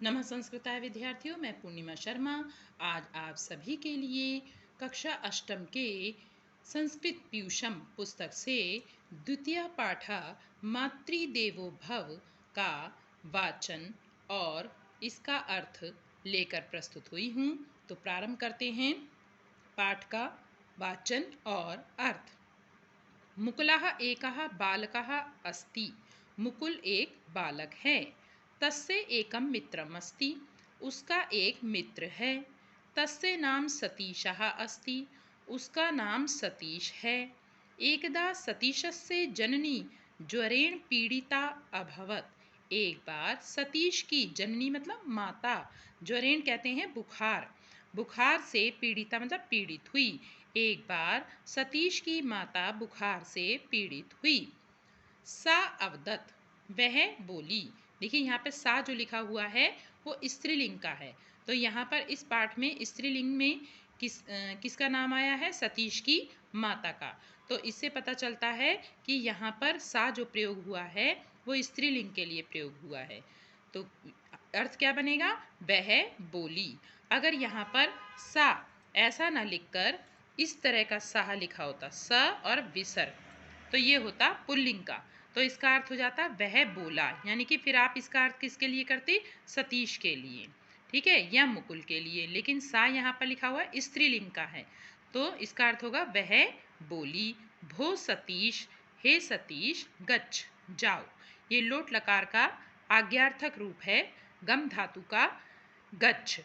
नमः संस्कृताय विद्यार्थियों, मैं पूर्णिमा शर्मा आज आप सभी के लिए कक्षा अष्टम के संस्कृत पीयूषम पुस्तक से द्वितीय पाठ मातृदेवो भव का वाचन और इसका अर्थ लेकर प्रस्तुत हुई हूँ। तो प्रारंभ करते हैं पाठ का वाचन और अर्थ। मुकुलः एकः बालकः अस्ति। मुकुल एक बालक है। तस्य एकं मित्रम् अस्ति। उसका एक मित्र है। तस्य नाम सतीशः अस्ति। उसका नाम सतीश है। एकदा सतीशस्य जननी ज्वरेण पीड़िता अभवत। एक बार सतीश की जननी मतलब माता, ज्वरेण कहते हैं बुखार, बुखार से पीड़िता मतलब पीड़ित हुई। एक बार सतीश की माता बुखार से पीड़ित हुई। सा अवदत, वह बोली। देखिए यहाँ पे सा जो लिखा हुआ है वो स्त्रीलिंग का है। तो यहाँ पर इस पाठ में स्त्रीलिंग में किसका नाम आया है? सतीश की माता का। तो इससे पता चलता है कि यहाँ पर सा जो प्रयोग हुआ है वो स्त्रीलिंग के लिए प्रयोग हुआ है। तो अर्थ क्या बनेगा? वह बोली। अगर यहाँ पर सा ऐसा ना लिखकर इस तरह का साह लिखा होता, स और विसर्ग, तो ये होता पुल्लिंग का। तो इसका अर्थ हो जाता वह बोला, यानी कि फिर आप इसका अर्थ किसके लिए करते? सतीश के लिए, ठीक है, या मुकुल के लिए। लेकिन सा यहाँ पर लिखा हुआ स्त्रीलिंग का है, तो इसका अर्थ होगा वह बोली। भो सतीश, हे सतीश, गच्छ, जाओ। ये लोट लकार का आज्ञार्थक रूप है, गम धातु का गच्छ।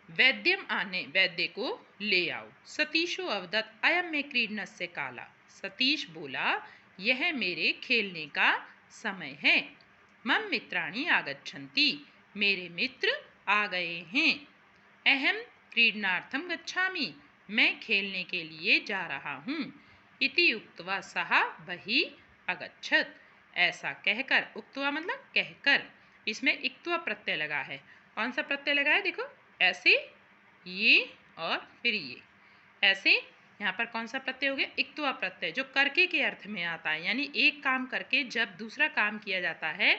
वैद्यम आने, वैद्य को ले आओ। सतीशो अवदत अयम में क्रीडनस्य काला। सतीश बोला यह मेरे खेलने का समय है। मम मित्राणि आगच्छन्ति, मेरे मित्र आ गए हैं। अहम क्रीडनार्थम गच्छामि, मैं खेलने के लिए जा रहा हूँ। इति उक्त्वा सः बहिः अगच्छत्, ऐसा कहकर, उक्त्वा मतलब कहकर, इसमें इक्त्वा प्रत्यय लगा है। कौन सा प्रत्यय लगा है? देखो ऐसे, ये और फिर ये, ऐसे। यहाँ पर कौन सा प्रत्यय हो गया? इक्त्वा प्रत्यय, जो करके के अर्थ में आता है। यानी एक काम करके जब दूसरा काम किया जाता है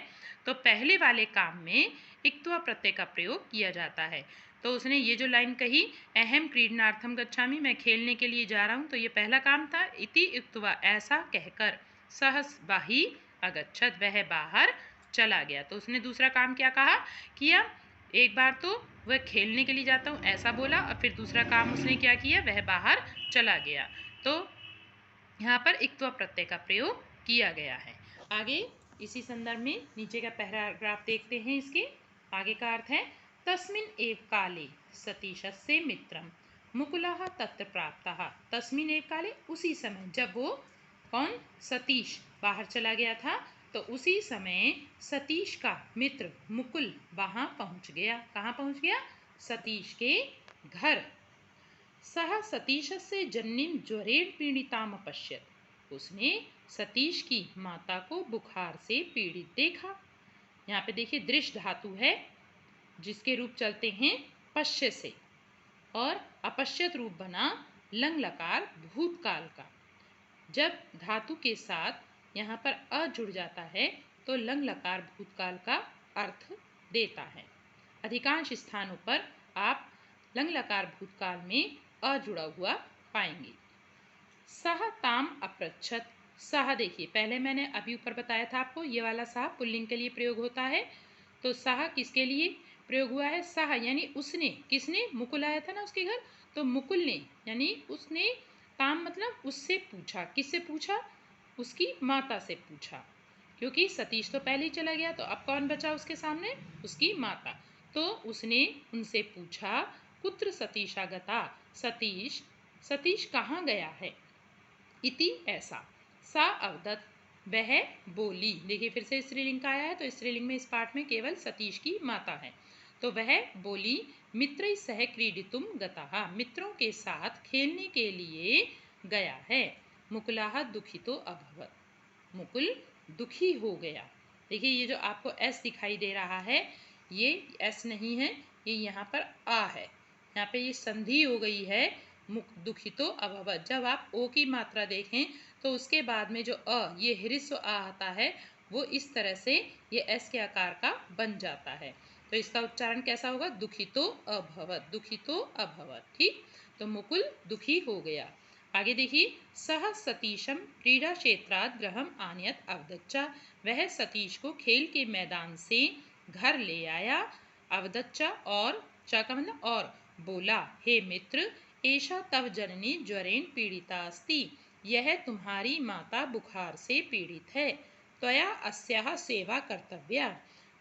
तो पहले वाले काम में इक्त्वा प्रत्यय का प्रयोग किया जाता है। तो उसने ये जो लाइन कही, अहम क्रीडनार्थम गच्छामि, मैं खेलने के लिए जा रहा हूँ, तो ये पहला काम था। इति इक्त्वा, ऐसा कहकर, सहस बाहिः अगच्छत्, वह बाहर चला गया। तो उसने दूसरा काम क्या कहा किया? एक बार तो वह खेलने के लिए जाता हूँ ऐसा बोला, और फिर दूसरा काम उसने क्या किया? वह बाहर चला गया। तो यहाँ पर इक्त्वा प्रत्यय का प्रयोग किया गया है। आगे इसी संदर्भ में नीचे का पैराग्राफ देखते हैं। इसके आगे का अर्थ है, तस्मिन् एव काले सतीशस्य मित्रम मुकुलः तत्र प्राप्तः। तस्मिन् एव काले, उसी समय, जब वो कौन? सतीश बाहर चला गया था, तो उसी समय सतीश का मित्र मुकुल वहां पहुंच गया। कहाँ पहुंच गया? सतीश के घर। सह सतीशस्य जननीं ज्वरेण पीड़िताम अपश्यत्, उसने सतीश की माता को बुखार से पीड़ित देखा। यहाँ पे देखिए दृश्य धातु है, जिसके रूप चलते हैं पश्य से, और अपश्यत रूप बना लंग लकार भूतकाल का। जब धातु के साथ यहाँ पर अ जुड़ जाता है तो लंग लकार भूतकाल का अर्थ देता है। अधिकांश स्थानों पर आप लंग लकार भूतकाल में अ जुड़ा हुआ पाएंगे। सह ताम अपृच्छत, सह देखिए पहले मैंने अभी ऊपर बताया था आपको, ये वाला सह पुल्लिंग के लिए प्रयोग होता है। तो सह किसके लिए प्रयोग हुआ है? सह यानी उसने, किसने? मुकुल आया था ना उसके घर, तो मुकुल ने, यानी उसने, ताम मतलब उससे पूछा। किससे पूछा? उसकी माता से पूछा, क्योंकि सतीश तो पहले ही चला गया, तो अब कौन बचा उसके सामने? उसकी माता। तो उसने उनसे पूछा, कुत्र सतीशागता, सतीश, सतीश कहाँ गया है? इति, ऐसा। सा अवदत, वह बोली। देखिए फिर से स्त्रीलिंग का आया है, तो स्त्रीलिंग में इस पाठ में केवल सतीश की माता है। तो वह बोली, मित्रैः सह क्रीडितुम गतः, मित्रों के साथ खेलने के लिए गया है। मुकुलः दुखितो अभवत्, मुकुल दुखी हो गया। देखिए ये जो आपको एस दिखाई दे रहा है, ये एस नहीं है, ये यहाँ पर आ है। यहाँ पे ये संधि हो गई है, मुख दुखितो अभवत्। जब आप ओ की मात्रा देखें तो उसके बाद में जो अ, ये ह्रस्व आ आता है, वो इस तरह से ये एस के आकार का बन जाता है। तो इसका उच्चारण कैसा होगा? दुखितो अभवत, दुखितो अभवत। ठीक, तो मुकुल दुखी हो गया। आगे देखिए, सह सतीशम क्रीडा क्षेत्रात् गृहम आनयत अवदच्चा, वह सतीश को खेल के मैदान से घर ले आया। अवदच्चा और चा का मतलब और, बोला, हे मित्र, एषा तव जननी ज्वरेण पीड़िता अस्ति, यह तुम्हारी माता बुखार से पीड़ित है। त्वया अस्याः सेवा कर्तव्या,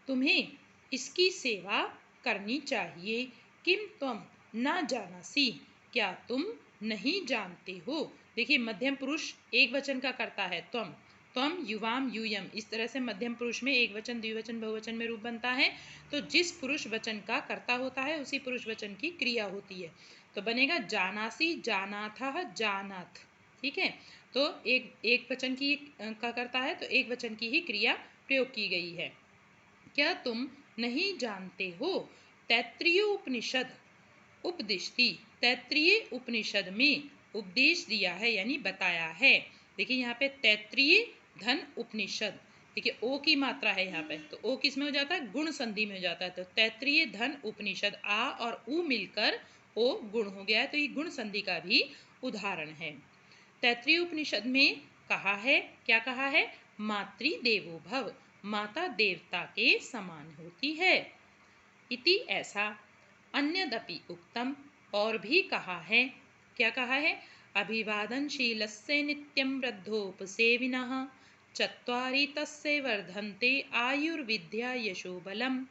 तुम्हें इसकी सेवा करनी चाहिए। किम त्वम न जानासि, क्या तुम नहीं जानते हो? देखिए, मध्यम पुरुष एक वचन का करता है त्वम, त्वम युवाम यूयम, इस तरह से मध्यम पुरुष में एक वचन, द्विवचन, बहुवचन में रूप बनता है। तो जिस पुरुष वचन का कर्ता होता है उसी पुरुष वचन की क्रिया होती है। तो बनेगा जानासी, जानाथः, जानाथ। ठीक है, तो एक वचन की का करता है तो एक वचन की ही क्रिया प्रयोग की गई है। क्या तुम नहीं जानते हो? तैत्तिरीय उपनिषद उपदिष्टि, तैत्तिरीय उपनिषद में उपदेश दिया है यानी बताया है। देखिए यहाँ पे तैत्तिरीय धन उपनिषद, देखिए ओ की मात्रा है यहाँ पे, तो ओ किस में हो जाता है? गुण संधि में हो जाता है। तो तैत्तिरीय धन उपनिषद, आ और उ मिलकर ओ गुण हो गया है, तो ये गुण संधि का भी उदाहरण है। तैत्तिरीय उपनिषद में कहा है, क्या कहा है? मातृ देवो भव, माता देवता के समान होती है। इति, ऐसा, अन्यदपि उक्तम, और भी कहा है। क्या कहा है? अभिवादनशीलस्य नित्यं वृद्धोपसेविनः चत्वारि तस्य वर्धन्ते आयुर्विद्या यशोबलम।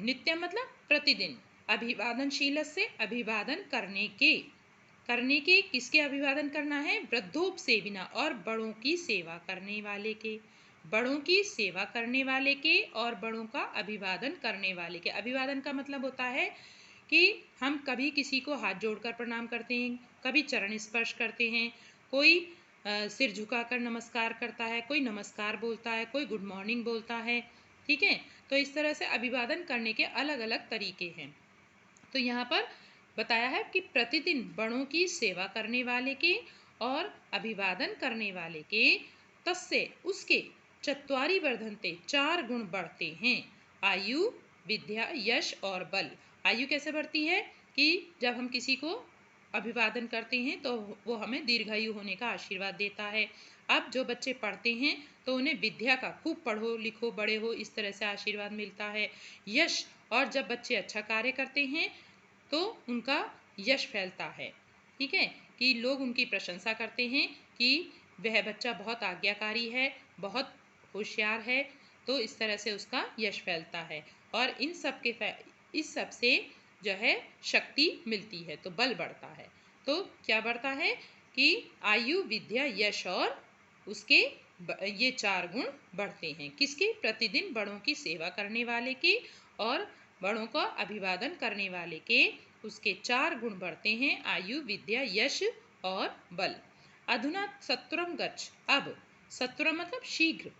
नित्य मतलब प्रतिदिन, अभिवादनशील से अभिवादन करने के किसके अभिवादन करना है? वृद्धोपसेविना, और बड़ों की सेवा करने वाले के, बड़ों की सेवा करने वाले के और बड़ों का अभिवादन करने वाले के। अभिवादन का मतलब होता है कि हम कभी किसी को हाथ जोड़कर प्रणाम करते हैं, कभी चरण स्पर्श करते हैं, कोई सिर झुकाकर नमस्कार करता है, कोई नमस्कार बोलता है, कोई गुड मॉर्निंग बोलता है। ठीक है, तो इस तरह से अभिवादन करने के अलग अलग तरीके हैं। तो यहाँ पर बताया है कि प्रतिदिन बड़ों की सेवा करने वाले के और अभिवादन करने वाले के, तस्से उसके, चत्वारि वर्धन्ते, 4 गुण बढ़ते हैं। आयु, विद्या, यश और बल। आयु कैसे बढ़ती है? कि जब हम किसी को अभिवादन करते हैं तो वो हमें दीर्घायु होने का आशीर्वाद देता है। अब जो बच्चे पढ़ते हैं तो उन्हें विद्या का, खूब पढ़ो लिखो बड़े हो, इस तरह से आशीर्वाद मिलता है। यश, और जब बच्चे अच्छा कार्य करते हैं तो उनका यश फैलता है। ठीक है, कि लोग उनकी प्रशंसा करते हैं कि वह बच्चा बहुत आज्ञाकारी है, बहुत होशियार है, तो इस तरह से उसका यश फैलता है। और इस सब से जो है शक्ति मिलती है, तो बल बढ़ता है। तो क्या बढ़ता है? कि आयु, विद्या, यश और उसके ये 4 गुण बढ़ते हैं। किसके? प्रतिदिन बड़ों की सेवा करने वाले के और बड़ों का अभिवादन करने वाले के, उसके 4 गुण बढ़ते हैं, आयु, विद्या, यश और बल। अधुना सत्वरम गच्छ, अब सत्वरम मतलब शीघ्र,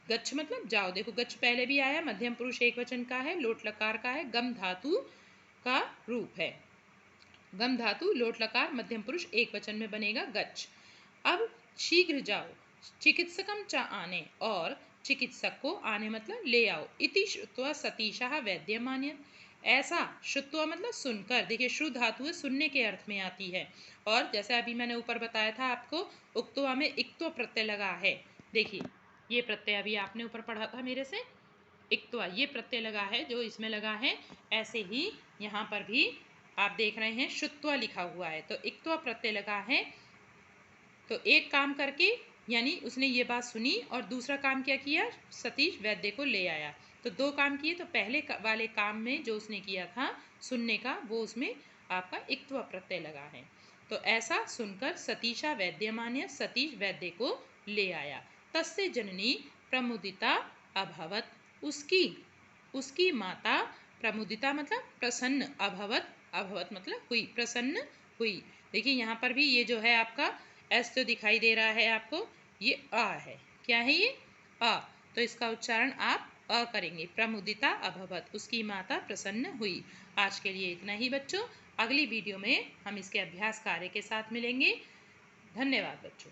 गच्छ मतलब जाओ। देखो गच्छ पहले भी आया, मध्यम पुरुष एक वचन का है, लोट लकार का है, गम धातु का रूप है। गम धातु लोट लकार मध्यम पुरुष एक वचन में बनेगा गच्छ। अब शीघ्र जाओ, चिकित्सकम च आने, और चिकित्सक को आने मतलब ले आओ। इति श्रुत्वा सतीशः वैद्यमान्य, ऐसा, श्रुत्वा मतलब सुनकर। देखिए श्रु धातु है, सुनने के अर्थ में आती है। और जैसे अभी मैंने ऊपर बताया था आपको, उक्त्वा में इक्त्व प्रत्यय लगा है। देखिए ये प्रत्यय अभी आपने ऊपर पढ़ा था मेरे से, इक्त्वा, ये प्रत्यय लगा है जो इसमें लगा है। ऐसे ही यहाँ पर भी आप देख रहे हैं श्रुत्वा लिखा हुआ है, तो इक्त्वा प्रत्यय लगा है। तो एक काम करके, यानी उसने ये बात सुनी, और दूसरा काम क्या किया? सतीश वैद्य को ले आया। तो 2 काम किए। तो पहले वाले काम में जो उसने किया था सुनने का, वो उसमें आपका इक्त्वा प्रत्यय लगा है। तो ऐसा सुनकर सतीशा वैद्यमान्य, सतीश वैद्य को ले आया। तस्य जननी प्रमुदिता अभवत, उसकी माता प्रमुदिता मतलब प्रसन्न, अभवत, अभवत मतलब हुई, प्रसन्न हुई। देखिए यहाँ पर भी ये जो है आपका एस जो दिखाई दे रहा है आपको, ये अ है। क्या है ये? अ। तो इसका उच्चारण आप अ करेंगे। प्रमुदिता अभवत, उसकी माता प्रसन्न हुई। आज के लिए इतना ही बच्चों, अगली वीडियो में हम इसके अभ्यास कार्य के साथ मिलेंगे। धन्यवाद बच्चों।